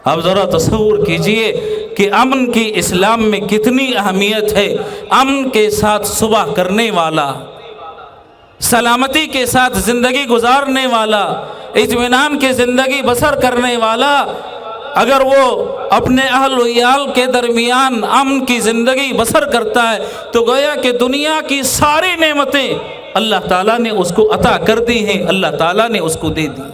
اب ذرا تصور کیجئے کہ امن کی اسلام میں کتنی اہمیت ہے۔ امن کے ساتھ صبح کرنے والا، سلامتی کے ساتھ زندگی گزارنے والا، اطمینان کی زندگی بسر کرنے والا، اگر وہ اپنے اہل و عیال کے درمیان امن کی زندگی بسر کرتا ہے تو گویا کہ دنیا کی ساری نعمتیں اللہ تعالیٰ نے اس کو عطا کر دی ہیں، اللہ تعالیٰ نے اس کو دے دی۔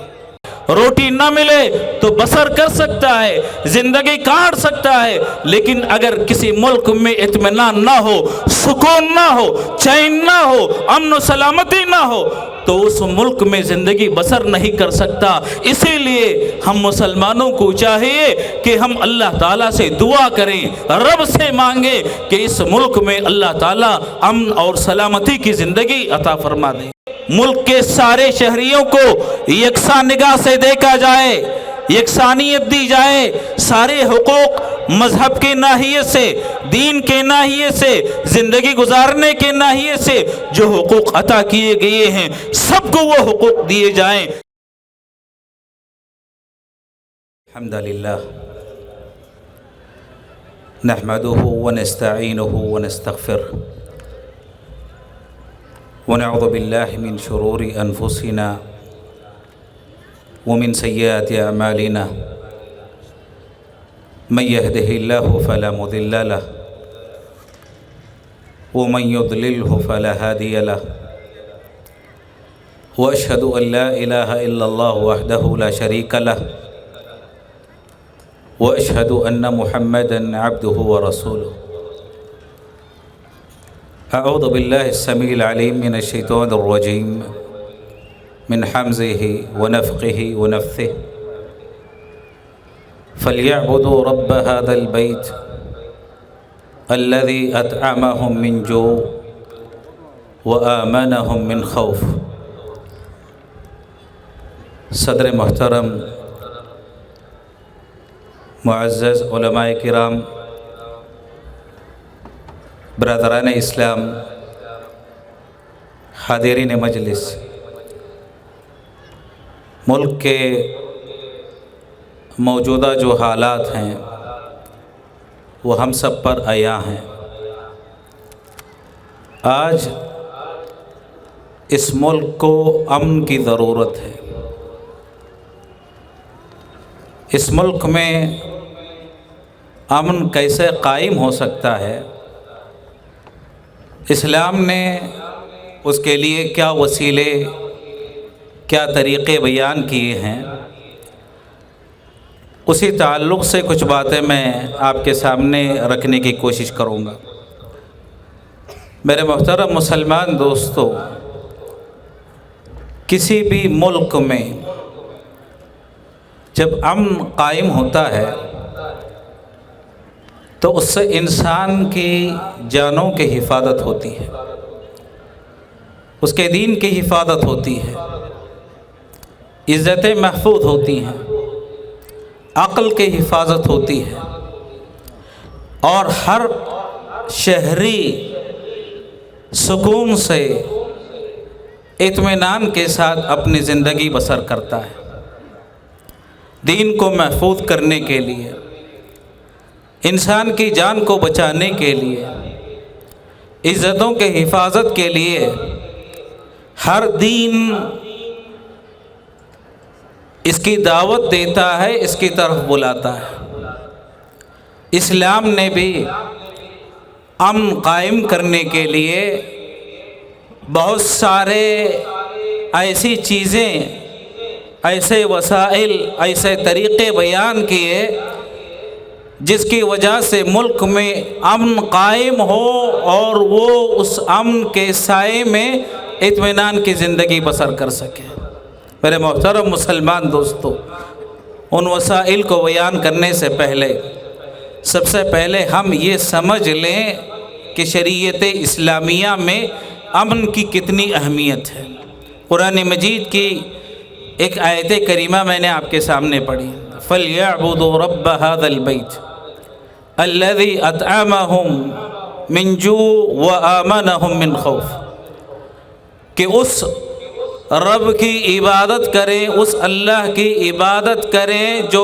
روٹی نہ ملے تو بسر کر سکتا ہے، زندگی کاٹ سکتا ہے، لیکن اگر کسی ملک میں اطمینان نہ ہو، سکون نہ ہو، چین نہ ہو، امن و سلامتی نہ ہو تو اس ملک میں زندگی بسر نہیں کر سکتا۔ اسی لیے ہم مسلمانوں کو چاہیے کہ ہم اللہ تعالیٰ سے دعا کریں، رب سے مانگیں کہ اس ملک میں اللہ تعالیٰ امن اور سلامتی کی زندگی عطا فرما دیں۔ ملک کے سارے شہریوں کو یکساں نگاہ سے دیکھا جائے، یکسانیت دی جائے، سارے حقوق مذہب کے ناحیے سے، دین کے ناحیے سے، زندگی گزارنے کے ناحیے سے جو حقوق عطا کیے گئے ہیں سب کو وہ حقوق دیے جائیں۔ الحمدللہ نحمده ونستعینه ونستغفره ونعوذ باللہ من شرور انفسنا ومن سیئات اعمالنا من يهده الله فلا مضل له ومن يضلله فلا هادي له واشهد ان لا اله الا الله وحده لا شريك له واشهد ان محمدا عبده ورسوله۔ اعوذ باللہ السمیع العلیم من الشیطان الرجیم من حمزه ونفخه ونفثه فليعبدوا رب هذا البيت الذي أطعمهم من جوع وآمنهم من خوف۔ صدر محترم، معزز علماء کرام، برادران اسلام، حاضرین مجلس، ملک کے موجودہ جو حالات ہیں وہ ہم سب پر عیاں ہیں۔ آج اس ملک کو امن کی ضرورت ہے۔ اس ملک میں امن کیسے قائم ہو سکتا ہے؟ اسلام نے اس کے لیے کیا وسیلے، کیا طریقے بیان کیے ہیں، اسی تعلق سے کچھ باتیں میں آپ کے سامنے رکھنے کی کوشش کروں گا۔ میرے محترم مسلمان دوستو، کسی بھی ملک میں جب امن قائم ہوتا ہے تو اس سے انسان کی جانوں کی حفاظت ہوتی ہے، اس کے دین کی حفاظت ہوتی ہے، عزتیں محفوظ ہوتی ہیں، عقل کی حفاظت ہوتی ہے، اور ہر شہری سکون سے اطمینان کے ساتھ اپنی زندگی بسر کرتا ہے۔ دین کو محفوظ کرنے کے لیے، انسان کی جان کو بچانے کے لیے، عزتوں کے حفاظت کے لیے ہر دین اس کی دعوت دیتا ہے، اس کی طرف بلاتا ہے۔ اسلام نے بھی امن قائم کرنے کے لیے بہت سارے ایسی چیزیں، ایسے وسائل، ایسے طریقے بیان کیے جس کی وجہ سے ملک میں امن قائم ہو اور وہ اس امن کے سائے میں اطمینان کی زندگی بسر کر سکے۔ میرے محترم مسلمان دوستو، ان وسائل کو بیان کرنے سے پہلے سب سے پہلے ہم یہ سمجھ لیں کہ شریعت اسلامیہ میں امن کی کتنی اہمیت ہے۔ قرآن مجید کی ایک آیت کریمہ میں نے آپ کے سامنے پڑھی، فَلْيَعْبُدُوا رَبَّ هَذَا الْبَيْتِ الَّذِي أَطْعَمَهُمْ مِنْ جُوعٍ وَآمَنَهُمْ مِنْ خَوْفٍ، کہ اس رب کی عبادت کریں، اس اللہ کی عبادت کریں جو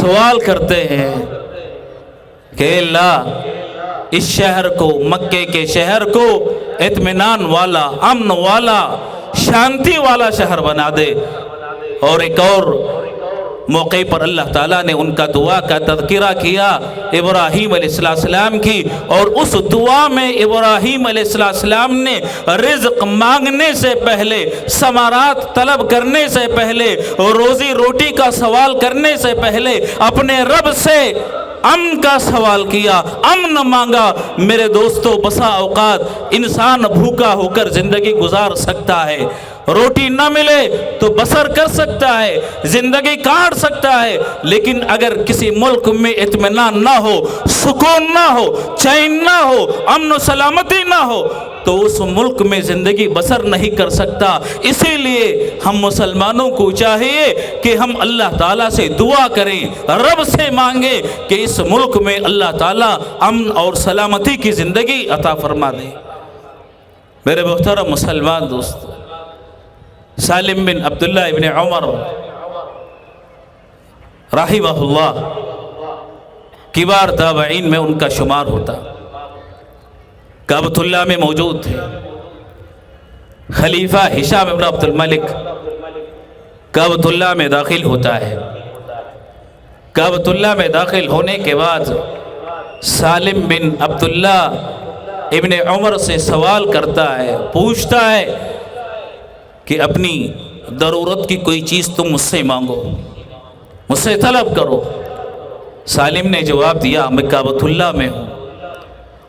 سوال کرتے ہیں کہ اللہ اس شہر کو، مکے کے شہر کو اطمینان والا، امن والا، شانتی والا شہر بنا دے۔ اور ایک اور موقع پر اللہ تعالیٰ نے ان کا دعا کا تذکرہ کیا، ابراہیم علیہ السلام کی، اور اس دعا میں ابراہیم علیہ السلام نے رزق مانگنے سے پہلے، ثمرات طلب کرنے سے پہلے، روزی روٹی کا سوال کرنے سے پہلے اپنے رب سے امن کا سوال کیا، امن مانگا۔ میرے دوستو، بسا اوقات انسان بھوکا ہو کر زندگی گزار سکتا ہے، روٹی نہ ملے تو بسر کر سکتا ہے، زندگی کاٹ سکتا ہے، لیکن اگر کسی ملک میں اطمینان نہ ہو، سکون نہ ہو، چین نہ ہو، امن و سلامتی نہ ہو تو اس ملک میں زندگی بسر نہیں کر سکتا۔ اسی لیے ہم مسلمانوں کو چاہیے کہ ہم اللہ تعالیٰ سے دعا کریں، رب سے مانگیں کہ اس ملک میں اللہ تعالیٰ امن اور سلامتی کی زندگی عطا فرما دے۔ میرے محترم مسلمان دوست، سالم بن عبداللہ ابن عمر رحمہ اللہ کبار تابعین میں ان کا شمار ہوتا، کعبۃ اللہ میں موجود تھے۔ خلیفہ ہشام بن عبد الملک کعبۃ اللہ میں داخل ہوتا ہے۔ کعبۃ اللہ میں داخل ہونے کے بعد سالم بن عبداللہ ابن عمر سے سوال کرتا ہے، پوچھتا ہے کہ اپنی ضرورت کی کوئی چیز تم مجھ سے مانگو، مجھ سے طلب کرو۔ سالم نے جواب دیا، میں کعبۃ اللہ میں ہوں،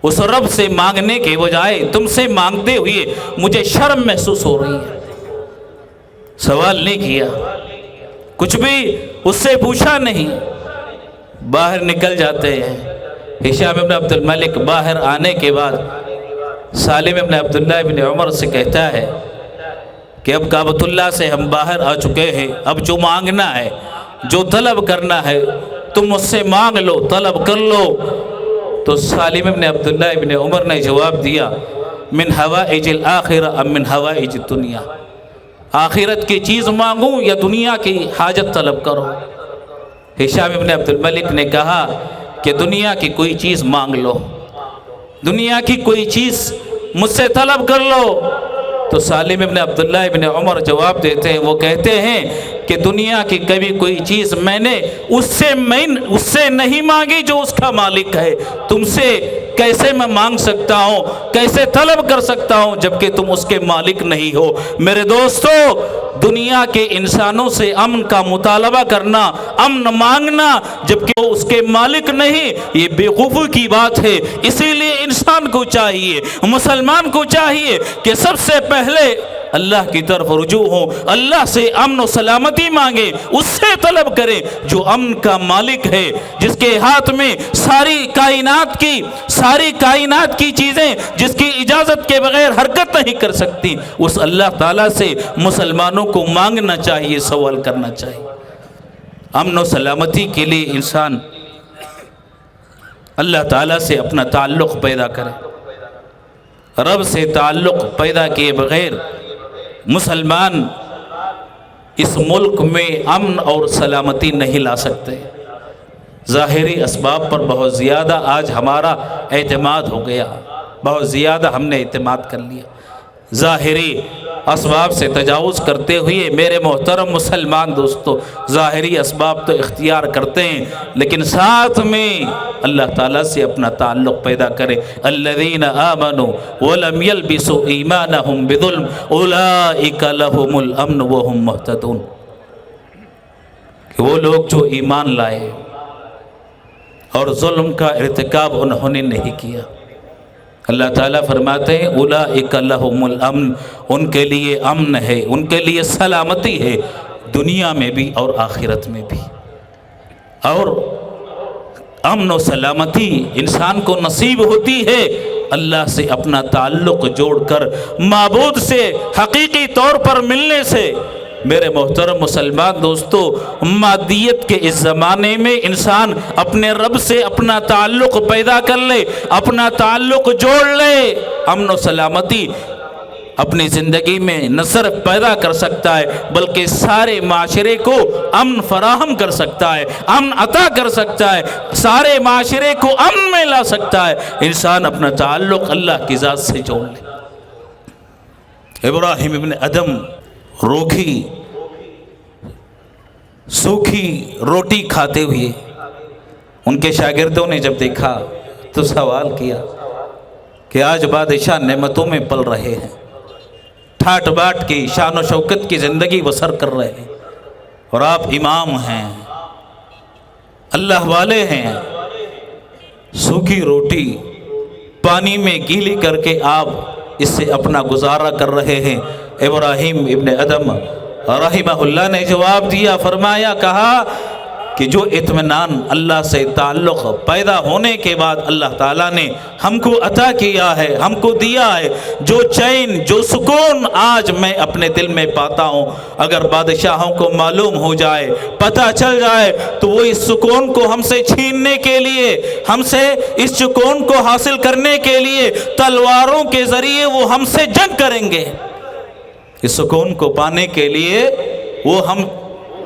اس رب سے مانگنے کے بجائے تم سے مانگتے ہوئے مجھے شرم محسوس ہو رہی ہے۔ سوال نہیں کیا، کچھ بھی اس سے پوچھا نہیں، باہر نکل جاتے ہیں۔ ہشام ابن عبد الملک باہر آنے کے بعد سالم ابن عبداللہ ابن عمر سے کہتا ہے کہ اب کعبۃ اللہ سے ہم باہر آ چکے ہیں، اب جو مانگنا ہے، جو طلب کرنا ہے تم مجھ سے مانگ لو، طلب کر لو۔ تو سالم ابن عبداللہ ابن عمر نے جواب دیا، من حوائج الآخرہ ام من حوائج الدنیا، آخرت کی چیز مانگوں یا دنیا کی حاجت طلب کرو؟ ہشام ابن عبد الملک نے کہا کہ دنیا کی کوئی چیز مانگ لو، دنیا کی کوئی چیز مجھ سے طلب کر لو۔ تو سالم ابن عبداللہ ابن عمر جواب دیتے ہیں، وہ کہتے ہیں کہ دنیا کی کبھی کوئی چیز میں نے اس سے نہیں مانگی جو اس کا مالک ہے، تم سے کیسے میں مانگ سکتا ہوں، کیسے طلب کر سکتا ہوں جبکہ تم اس کے مالک نہیں ہو۔ میرے دوستو، دنیا کے انسانوں سے امن کا مطالبہ کرنا، امن مانگنا جبکہ وہ اس کے مالک نہیں، یہ بیوقوفی کی بات ہے۔ اسی لیے انسان کو چاہیے، مسلمان کو چاہیے کہ سب سے پہلے اللہ کی طرف رجوع ہو، اللہ سے امن و سلامتی مانگے، اس سے طلب کرے جو امن کا مالک ہے، جس کے ہاتھ میں ساری کائنات کی چیزیں جس کی اجازت کے بغیر حرکت نہیں کر سکتی، اس اللہ تعالیٰ سے مسلمانوں کو مانگنا چاہیے، سوال کرنا چاہیے۔ امن و سلامتی کے لیے انسان اللہ تعالیٰ سے اپنا تعلق پیدا کرے، رب سے تعلق پیدا کیے بغیر مسلمان اس ملک میں امن اور سلامتی نہیں لا سکتے۔ ظاہری اسباب پر بہت زیادہ آج ہمارا اعتماد ہو گیا، بہت زیادہ ہم نے اعتماد کر لیا، ظاہری اسباب سے تجاوز کرتے ہوئے میرے محترم مسلمان دوستو، ظاہری اسباب تو اختیار کرتے ہیں لیکن ساتھ میں اللہ تعالیٰ سے اپنا تعلق پیدا کرے۔ الذین آمنوا ولم یلبسوا ایمانہم بظلم اولئک لہم الامن وہم مہتدون، کہ وہ لوگ جو ایمان لائے اور ظلم کا ارتکاب انہوں نے نہیں کیا، اللہ تعالیٰ فرماتے ہیں اولئک لہم الامن، ان کے لیے امن ہے، ان کے لیے سلامتی ہے، دنیا میں بھی اور آخرت میں بھی۔ اور امن و سلامتی انسان کو نصیب ہوتی ہے اللہ سے اپنا تعلق جوڑ کر، معبود سے حقیقی طور پر ملنے سے۔ میرے محترم مسلمان دوستو، مادیت کے اس زمانے میں انسان اپنے رب سے اپنا تعلق پیدا کر لے، اپنا تعلق جوڑ لے، امن و سلامتی اپنی زندگی میں نہ صرف پیدا کر سکتا ہے بلکہ سارے معاشرے کو امن فراہم کر سکتا ہے، امن عطا کر سکتا ہے، سارے معاشرے کو امن میں لا سکتا ہے۔ انسان اپنا تعلق اللہ کی ذات سے جوڑ لے۔ ابراہیم ابن ادم روکھی سوکھی روٹی کھاتے ہوئے ان کے شاگردوں نے جب دیکھا تو سوال کیا کہ آج بادشاہ نعمتوں میں پل رہے ہیں، ٹھاٹ باٹ کی شان و شوکت کی زندگی بسر کر رہے ہیں، اور آپ امام ہیں، اللہ والے ہیں، سوکھی روٹی پانی میں گیلی کر کے آپ اس سے اپنا گزارا کر رہے ہیں۔ ابراہیم ابن ادم رحمہ اللہ نے جواب دیا، فرمایا، کہا کہ جو اطمینان اللہ سے تعلق پیدا ہونے کے بعد اللہ تعالیٰ نے ہم کو عطا کیا ہے، ہم کو دیا ہے، جو چین جو سکون آج میں اپنے دل میں پاتا ہوں، اگر بادشاہوں کو معلوم ہو جائے، پتہ چل جائے، تو وہ اس سکون کو ہم سے چھیننے کے لیے، ہم سے اس سکون کو حاصل کرنے کے لیے تلواروں کے ذریعے وہ ہم سے جنگ کریں گے۔ اس سکون کو پانے کے لیے وہ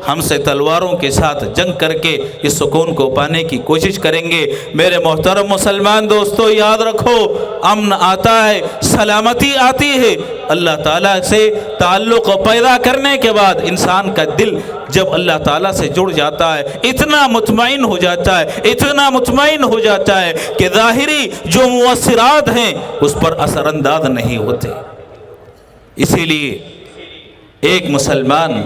ہم سے تلواروں کے ساتھ جنگ کر کے اس سکون کو پانے کی کوشش کریں گے۔ میرے محترم مسلمان دوستو، یاد رکھو، امن آتا ہے، سلامتی آتی ہے اللہ تعالیٰ سے تعلق پیدا کرنے کے بعد۔ انسان کا دل جب اللہ تعالیٰ سے جڑ جاتا ہے اتنا مطمئن ہو جاتا ہے، اتنا مطمئن ہو جاتا ہے کہ ظاہری جو مؤثرات ہیں اس پر اثر انداز نہیں ہوتے۔ اسی لیے ایک مسلمان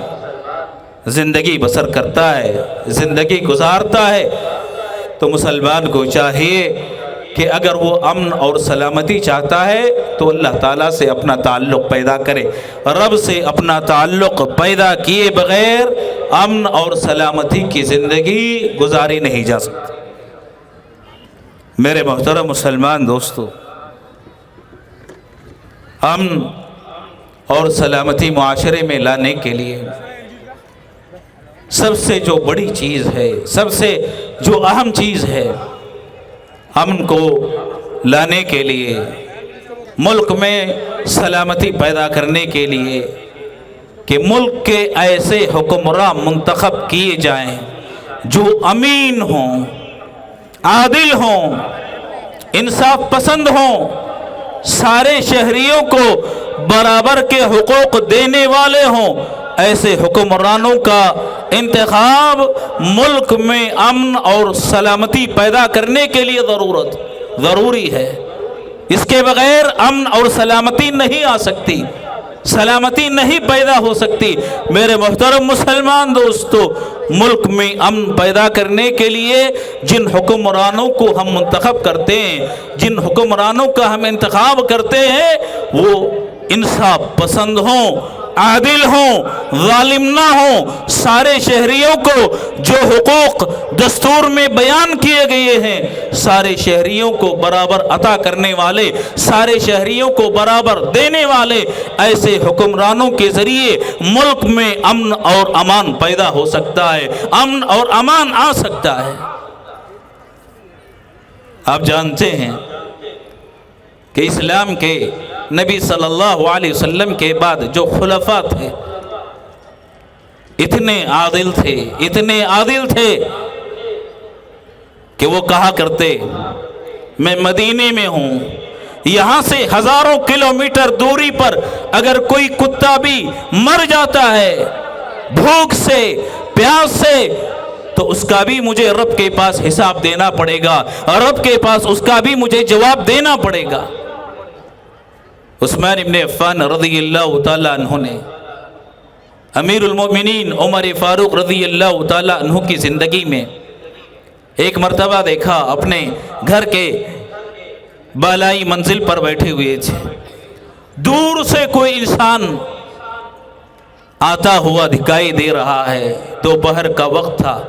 زندگی بسر کرتا ہے، زندگی گزارتا ہے، تو مسلمان کو چاہیے کہ اگر وہ امن اور سلامتی چاہتا ہے تو اللہ تعالیٰ سے اپنا تعلق پیدا کرے۔ رب سے اپنا تعلق پیدا کیے بغیر امن اور سلامتی کی زندگی گزاری نہیں جا سکتی۔ میرے محترم مسلمان دوستو، امن اور سلامتی معاشرے میں لانے کے لیے سب سے جو بڑی چیز ہے، سب سے جو اہم چیز ہے، امن کو لانے کے لیے، ملک میں سلامتی پیدا کرنے کے لیے، کہ ملک کے ایسے حکمراں منتخب کیے جائیں جو امین ہوں، عادل ہوں، انصاف پسند ہوں، سارے شہریوں کو برابر کے حقوق دینے والے ہوں۔ ایسے حکمرانوں کا انتخاب ملک میں امن اور سلامتی پیدا کرنے کے لیے ضروری ہے۔ اس کے بغیر امن اور سلامتی نہیں آ سکتی، سلامتی نہیں پیدا ہو سکتی۔ میرے محترم مسلمان دوستو، ملک میں امن پیدا کرنے کے لیے جن حکمرانوں کو ہم منتخب کرتے ہیں، جن حکمرانوں کا ہم انتخاب کرتے ہیں، وہ انصاف پسند ہوں، عادل ہوں، ظالم نہ ہوں، سارے شہریوں کو جو حقوق دستور میں بیان کیے گئے ہیں سارے شہریوں کو برابر عطا کرنے والے، سارے شہریوں کو برابر دینے والے، ایسے حکمرانوں کے ذریعے ملک میں امن اور امان پیدا ہو سکتا ہے، امن اور امان آ سکتا ہے۔ آپ جانتے ہیں کہ اسلام کے نبی صلی اللہ علیہ وسلم کے بعد جو خلفاء تھے اتنے عادل تھے، اتنے عادل تھے کہ وہ کہا کرتے، میں مدینے میں ہوں، یہاں سے ہزاروں کلومیٹر دوری پر اگر کوئی کتا بھی مر جاتا ہے بھوک سے، پیاس سے، تو اس کا بھی مجھے رب کے پاس حساب دینا پڑے گا، اور رب کے پاس اس کا بھی مجھے جواب دینا پڑے گا۔ عثمان ابن عفان رضی اللہ تعالیٰ عنہ نے امیر المومنین عمر فاروق رضی اللہ تعالیٰ عنہ کی زندگی میں ایک مرتبہ دیکھا، اپنے گھر کے بالائی منزل پر بیٹھے ہوئے تھے، دور سے کوئی انسان آتا ہوا دکھائی دے رہا ہے، دوپہر کا وقت تھا،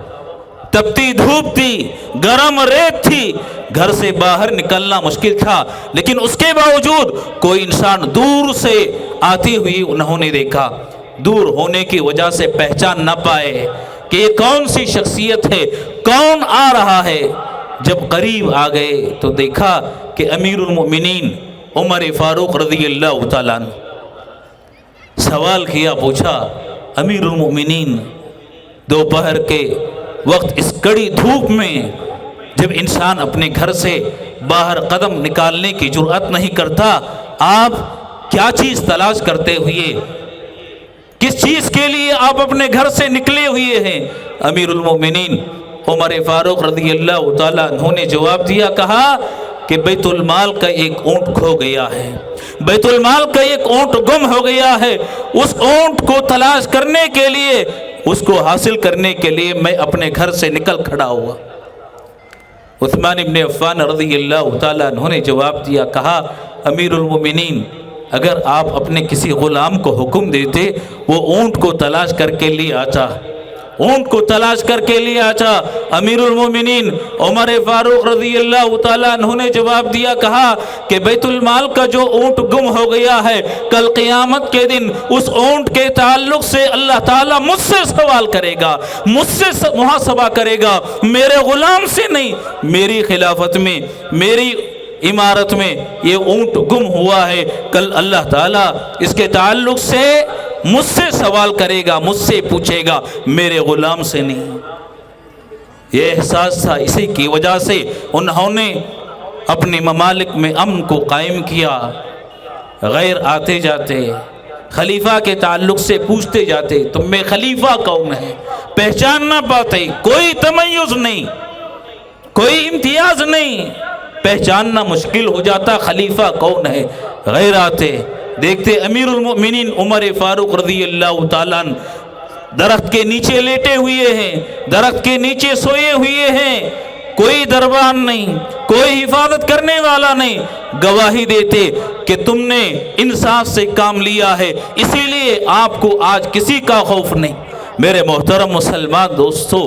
تپتی دھوپ تھی، گرم ریت تھی، گھر سے باہر نکلنا مشکل تھا، لیکن اس کے باوجود کوئی انسان دور سے آتی ہوئی انہوں نے دیکھا۔ دور ہونے کی وجہ سے پہچان نہ پائے کہ یہ کون سی شخصیت ہے، کون آ رہا ہے۔ جب قریب آ گئے تو دیکھا کہ امیر المؤمنین عمر فاروق رضی اللہ تعالیٰ عنہ سوال کیا، پوچھا امیر المومنین دوپہر کے وقت اس کڑی دھوپ میں جب انسان اپنے گھر سے باہر قدم نکالنے کی جرأت نہیں کرتا، آپ کیا چیز تلاش کرتے ہوئے، کس چیز کے لیے آپ اپنے گھر سے نکلے ہوئے ہیں؟ امیر المومنین عمر فاروق رضی اللہ تعالیٰ عنہ نے جواب دیا، کہا کہ بیت المال کا ایک اونٹ کھو گیا ہے، بیت المال کا ایک اونٹ گم ہو گیا ہے، اس اونٹ کو تلاش کرنے کے لیے، اس کو حاصل کرنے کے لیے میں اپنے گھر سے نکل کھڑا ہوا۔ عثمان ابن عفان رضی اللہ تعالیٰ عنہ نے جواب دیا، کہا امیر المومنین اگر آپ اپنے کسی غلام کو حکم دیتے وہ اونٹ کو تلاش کر کے لے آتا، اونٹ کو تلاش کر کے لے آتا۔ امیر المومنین عمر فاروق رضی اللہ تعالیٰ عنہ نے جواب دیا، کہا کہ بیت المال کا جو اونٹ گم ہو گیا ہے، کل قیامت کے دن اس اونٹ کے تعلق سے اللہ تعالیٰ مجھ سے سوال کرے گا، مجھ سے محاسبہ کرے گا، میرے غلام سے نہیں۔ میری خلافت میں، میری عمارت میں یہ اونٹ گم ہوا ہے، کل اللہ تعالیٰ اس کے تعلق سے مجھ سے سوال کرے گا، مجھ سے پوچھے گا، میرے غلام سے نہیں۔ یہ احساس تھا، اسی کی وجہ سے انہوں نے اپنے ممالک میں امن کو قائم کیا۔ غیر آتے جاتے خلیفہ کے تعلق سے پوچھتے جاتے، تم میں خلیفہ کون ہے؟ پہچان نہ پاتے، کوئی تمیز نہیں، کوئی امتیاز نہیں، پہچاننا مشکل ہو جاتا خلیفہ کون ہے۔ غیر آتے دیکھتے امیر المؤمنین عمر فاروق رضی اللہ تعالیٰ عنہ درخت کے نیچے لیٹے ہوئے ہیں، درخت کے نیچے سوئے ہوئے ہیں، کوئی دربان نہیں، کوئی حفاظت کرنے والا نہیں، گواہی دیتے کہ تم نے انصاف سے کام لیا ہے، اسی لیے آپ کو آج کسی کا خوف نہیں۔ میرے محترم مسلمان دوستو،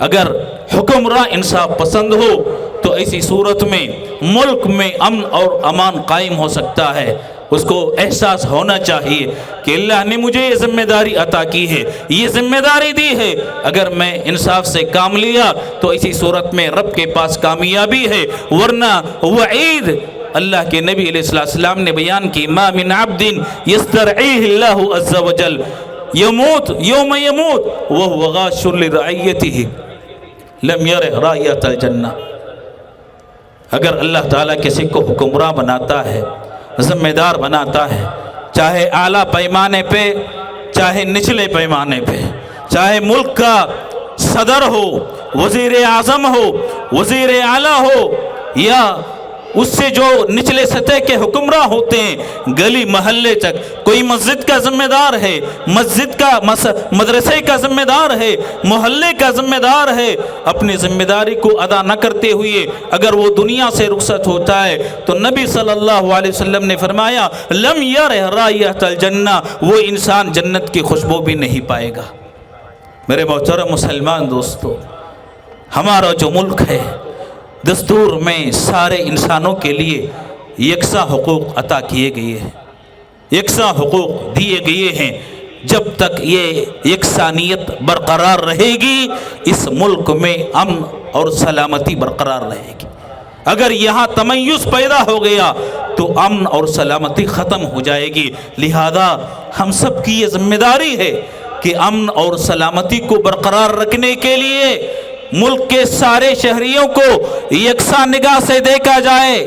اگر حکمراں انصاف پسند ہو تو ایسی صورت میں ملک میں امن اور امان قائم ہو سکتا ہے۔ اس کو احساس ہونا چاہیے کہ اللہ نے مجھے یہ ذمہ داری عطا کی ہے، یہ ذمہ داری دی ہے، اگر میں انصاف سے کام لیا تو اسی صورت میں رب کے پاس کامیابی ہے، ورنہ وعید اللہ کے نبی علیہ السلام نے بیان کی، ما من عبد یسترعیہ اللہ عز وجل یموت یوم یموت وہو غاش لرعیتہ لم یرہ رائیۃ الجنہ۔ اگر اللہ تعالیٰ کسی کو حکمراں بناتا ہے، ذمہ دار بناتا ہے، چاہے اعلیٰ پیمانے پہ چاہے نچلے پیمانے پہ، چاہے ملک کا صدر ہو، وزیر اعظم ہو، وزیر اعلیٰ ہو، یا اس سے جو نچلے سطح کے حکمراں ہوتے ہیں، گلی محلے تک کوئی مسجد کا ذمہ دار ہے، مسجد کا مدرسے کا ذمہ دار ہے، محلے کا ذمہ دار ہے، اپنی ذمہ داری کو ادا نہ کرتے ہوئے اگر وہ دنیا سے رخصت ہوتا ہے تو نبی صلی اللہ علیہ وسلم نے فرمایا لم یرہ رائحۃ الجنہ، وہ انسان جنت کی خوشبو بھی نہیں پائے گا۔ میرے محترم مسلمان دوستو، ہمارا جو ملک ہے دستور میں سارے انسانوں کے لیے یکساں حقوق عطا کیے گئے ہیں، یکساں حقوق دیے گئے ہیں۔ جب تک یہ یکسانیت برقرار رہے گی اس ملک میں امن اور سلامتی برقرار رہے گی۔ اگر یہاں تمیز پیدا ہو گیا تو امن اور سلامتی ختم ہو جائے گی۔ لہذا ہم سب کی یہ ذمہ داری ہے کہ امن اور سلامتی کو برقرار رکھنے کے لیے ملک کے سارے شہریوں کو یکساں نگاہ سے دیکھا جائے،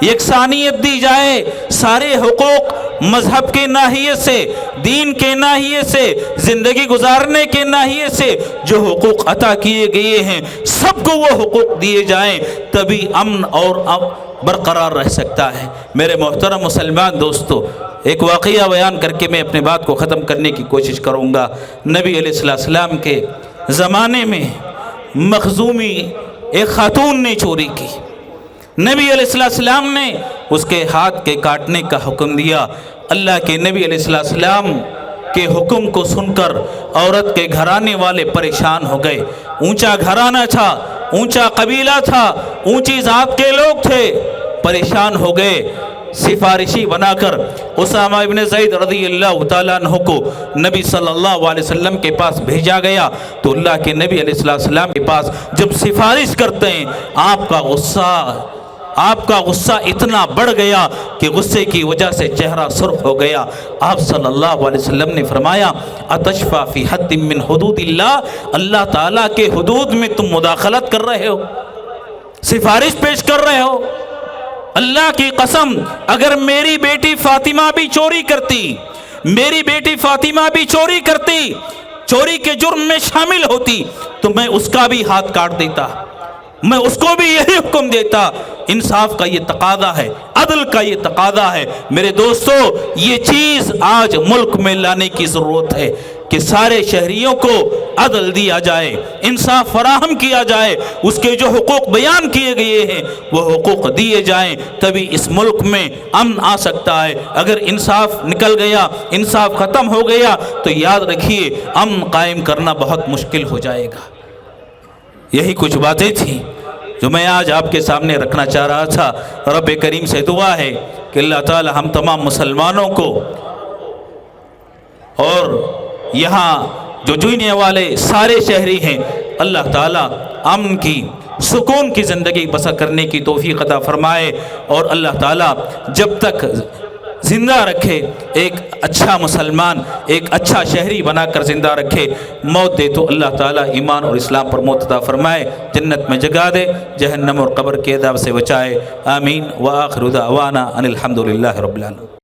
یکسانیت دی جائے، سارے حقوق مذہب کے ناحیے سے، دین کے ناحیے سے، زندگی گزارنے کے ناحیے سے جو حقوق عطا کیے گئے ہیں سب کو وہ حقوق دیے جائیں، تبھی امن اور برقرار رہ سکتا ہے۔ میرے محترم مسلمان دوستو، ایک واقعہ بیان کر کے میں اپنے بات کو ختم کرنے کی کوشش کروں گا۔ نبی علیہ السلام کے زمانے میں مخزومی ایک خاتون نے چوری کی، نبی علیہ السلام نے اس کے ہاتھ کے کاٹنے کا حکم دیا۔ اللہ کے نبی علیہ السلام کے حکم کو سن کر عورت کے گھرانے والے پریشان ہو گئے۔ اونچا گھرانہ تھا، اونچا قبیلہ تھا، اونچی ذات کے لوگ تھے، پریشان ہو گئے۔ سفارشی بنا کر اسامہ ابن زید رضی اللہ تعالیٰ عنہ کو نبی صلی اللہ علیہ وسلم کے پاس بھیجا گیا تو اللہ کے نبی علیہ السلام کے پاس جب سفارش کرتے ہیں آپ کا غصہ آپ کا غصہ اتنا بڑھ گیا کہ غصے کی وجہ سے چہرہ سرخ ہو گیا۔ آپ صلی اللہ علیہ وسلم نے فرمایا اتشفع فی حد من حدود اللہ، اللہ تعالیٰ کے حدود میں تم مداخلت کر رہے ہو، سفارش پیش کر رہے ہو؟ اللہ کی قسم اگر میری بیٹی فاطمہ بھی چوری کرتی، میری بیٹی فاطمہ بھی چوری کرتی، چوری کے جرم میں شامل ہوتی، تو میں اس کا بھی ہاتھ کاٹ دیتا، میں اس کو بھی یہی حکم دیتا۔ انصاف کا یہ تقاضا ہے، عدل کا یہ تقاضا ہے۔ میرے دوستو، یہ چیز آج ملک میں لانے کی ضرورت ہے کہ سارے شہریوں کو عدل دیا جائے، انصاف فراہم کیا جائے، اس کے جو حقوق بیان کیے گئے ہیں وہ حقوق دیے جائیں، تبھی اس ملک میں امن آ سکتا ہے۔ اگر انصاف نکل گیا، انصاف ختم ہو گیا تو یاد رکھیے امن قائم کرنا بہت مشکل ہو جائے گا۔ یہی کچھ باتیں تھیں جو میں آج آپ کے سامنے رکھنا چاہ رہا تھا۔ رب کریم سے دعا ہے کہ اللہ تعالی ہم تمام مسلمانوں کو اور یہاں جو جوئنے والے سارے شہری ہیں، اللہ تعالیٰ امن کی، سکون کی زندگی بسر کرنے کی توفیق عطا فرمائے، اور اللہ تعالیٰ جب تک زندہ رکھے ایک اچھا مسلمان، ایک اچھا شہری بنا کر زندہ رکھے، موت دے تو اللہ تعالیٰ ایمان اور اسلام پر موت عطا فرمائے، جنت میں جگا دے، جہنم اور قبر کے عذاب سے بچائے۔ آمین۔ وآخر دعوانا ان الحمد للہ رب العالمین۔